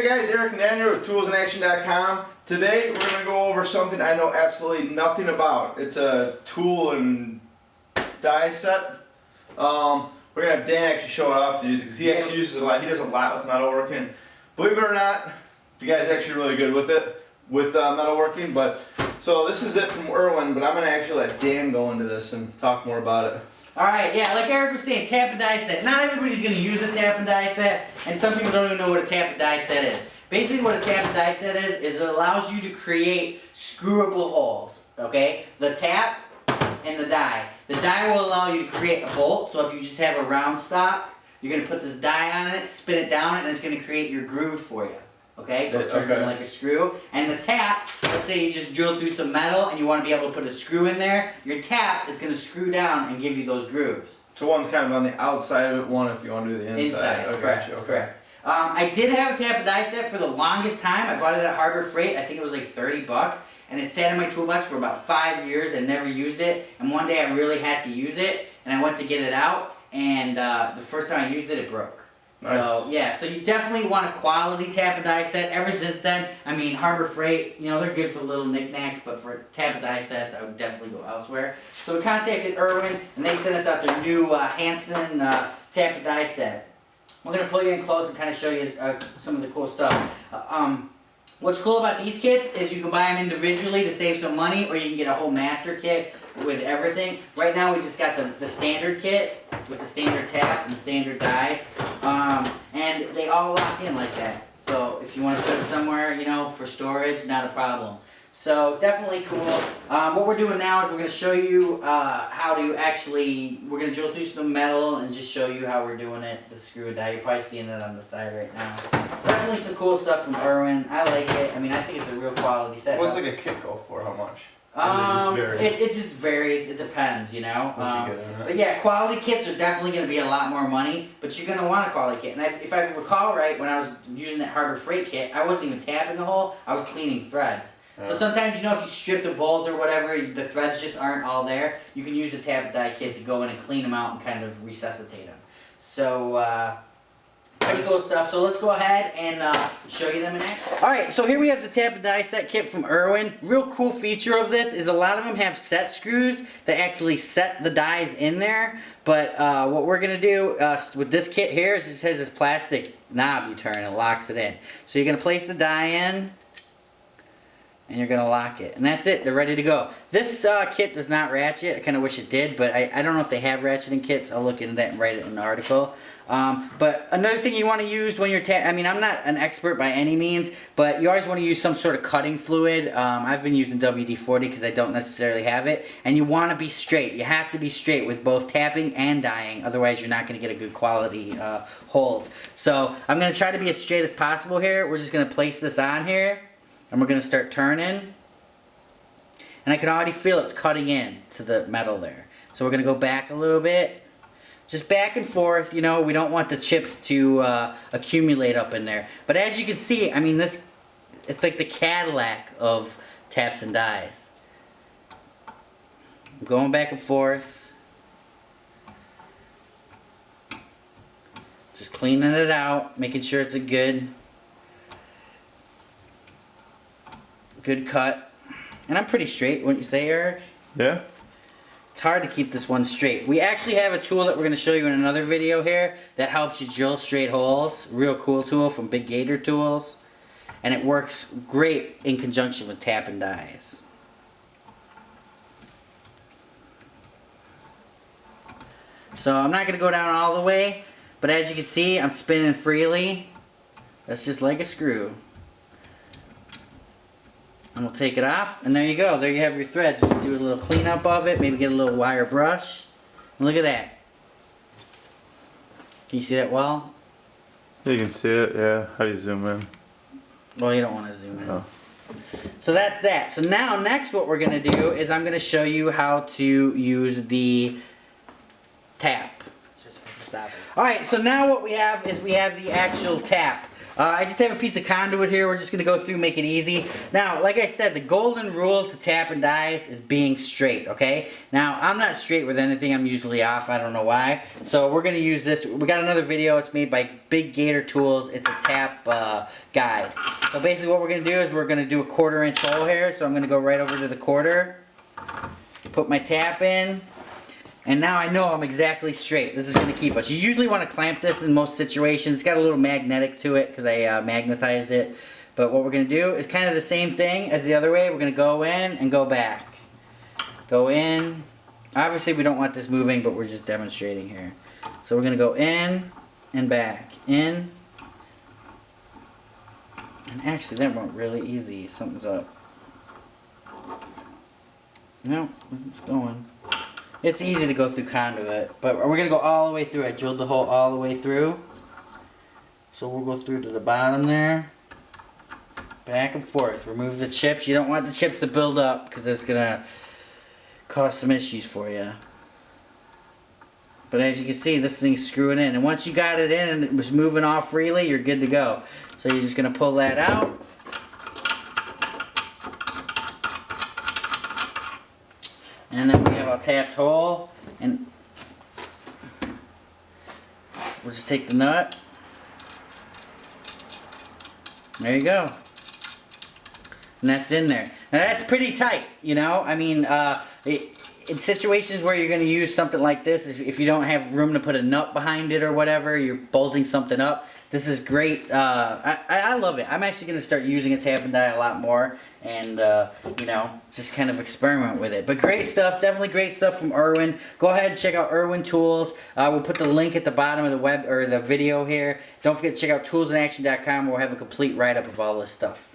Hey guys, Eric and Daniel with toolsandaction.com. Today we're going to go over something I know absolutely nothing about. It's a tool and die set. We're going to have Dan actually show it off because he actually uses it a lot. He does a lot with metalworking. Believe it or not, the guy's actually really good with it, with metalworking. But so this is it from IRWIN, but I'm going to actually let Dan go into this and talk more about it. Alright, yeah, like Eric was saying, tap and die set. Not everybody's going to use a tap and die set, and some people don't even know what a tap and die set is. Basically what a tap and die set is it allows you to create screwable holes, okay? The tap and the die. The die will allow you to create a bolt, so if you just have a round stock, you're going to put this die on it, spin it down, and it's going to create your groove for you. Okay, so it turns into like a screw. And the tap, let's say you just drill through some metal and you want to be able to put a screw in there, your tap is going to screw down and give you those grooves. So one's kind of on the outside of it, one if you want to do the inside. Okay, correct, okay. Correct. I did have a tap and die set for the longest time. I bought it at Harbor Freight. I think it was like 30 bucks. And it sat in my toolbox for about 5 years and never used it. And one day I really had to use it and I went to get it out. And the first time I used it, it broke. Nice. So yeah, so you definitely want a quality tap and die set. Ever since then, I mean, Harbor Freight, you know, they're good for little knickknacks, but for tap and die sets, I would definitely go elsewhere. So we contacted IRWIN, and they sent us out their new Hanson tap and die set. We're gonna pull you in close and kind of show you some of the cool stuff. What's cool about these kits is you can buy them individually to save some money, or you can get a whole master kit with everything. Right now we just got the standard kit with the standard taps and the standard dies. And they all lock in like that. So if you want to put it somewhere, you know, for storage, not a problem. So definitely cool. What we're doing now is we're going to show you how to actually, we're going to drill through some metal and just show you how we're doing it, the screw and die. You're probably seeing it on the side right now. Definitely some cool stuff from IRWIN. I like it. I mean, I think it's a real quality set. What's like a kit go for? How much? It just varies. It depends, you know. But yeah, quality kits are definitely going to be a lot more money, but you're going to want a quality kit. And if I recall right, when I was using that Harbor Freight kit, I wasn't even tapping the hole, I was cleaning threads. So sometimes, you know, if you strip the bolt or whatever, the threads just aren't all there, you can use a tap and die kit to go in and clean them out and kind of resuscitate them. So, pretty cool stuff. So let's go ahead and show you them in action. Alright, so here we have the tap and die set kit from IRWIN. Real cool feature of this is a lot of them have set screws that actually set the dies in there. But what we're going to do with this kit here is it has this plastic knob you turn and it locks it in. So you're going to place the die in and you're going to lock it. And that's it. They're ready to go. This kit does not ratchet. I kind of wish it did, but I don't know if they have ratcheting kits. I'll look into that and write it in the article. But another thing you want to use when you're I mean, I'm not an expert by any means, but you always want to use some sort of cutting fluid. I've been using WD-40 because I don't necessarily have it. And you want to be straight. You have to be straight with both tapping and dyeing. Otherwise, you're not going to get a good quality hold. So I'm going to try to be as straight as possible here. We're just going to place this on here. And we're going to start turning. And I can already feel it's cutting in to the metal there. So we're going to go back a little bit. Just back and forth, you know, we don't want the chips to accumulate up in there. But as you can see, I mean, it's like the Cadillac of taps and dies. I'm going back and forth. Just cleaning it out, making sure it's a good cut. And I'm pretty straight, wouldn't you say, Eric? Yeah. It's hard to keep this one straight. We actually have a tool that we're going to show you in another video here that helps you drill straight holes. Real cool tool from Big Gator Tools. And it works great in conjunction with tap and dies. So I'm not going to go down all the way, but as you can see, I'm spinning freely. That's just like a screw. And we'll take it off, and there you go. There you have your threads. Just do a little cleanup of it, maybe get a little wire brush. And look at that. Can you see that well? You can see it, yeah. How do you zoom in? Well, you don't want to zoom in. Oh. So that's that. So now, next what we're going to do is I'm going to show you how to use the tap. Alright, so now what we have is we have the actual tap. I just have a piece of conduit here. We're just going to go through, make it easy. Now, like I said, the golden rule to tapping dies is being straight, okay? Now, I'm not straight with anything. I'm usually off. I don't know why. So we're going to use this. We got another video. It's made by Big Gator Tools. It's a tap guide. So basically what we're going to do is we're going to do a 1/4 inch hole here. So I'm going to go right over to the 1/4. Put my tap in. And now I know I'm exactly straight. This is going to keep us. You usually want to clamp this in most situations. It's got a little magnetic to it because I magnetized it. But what we're going to do is kind of the same thing as the other way. We're going to go in and go back. Go in. Obviously we don't want this moving, but we're just demonstrating here. So we're going to go in and back. In. And actually that went really easy. Something's up. No, it's going. It's easy to go through conduit, but we're going to go all the way through. I drilled the hole all the way through. So we'll go through to the bottom there. Back and forth. Remove the chips. You don't want the chips to build up because it's going to cause some issues for you. But as you can see, this thing's screwing in. And once you got it in and it was moving off freely, you're good to go. So you're just going to pull that out. And then we have our tapped hole, and we'll just take the nut. There you go. And that's in there. Now that's pretty tight, you know? I mean, in situations where you're going to use something like this, if you don't have room to put a nut behind it or whatever, you're bolting something up, this is great. I love it. I'm actually going to start using a tap and die a lot more and, you know, just kind of experiment with it. But great stuff. Definitely great stuff from IRWIN. Go ahead and check out IRWIN Tools. We'll put the link at the bottom of the web or the video here. Don't forget to check out toolsinaction.com where we'll have a complete write-up of all this stuff.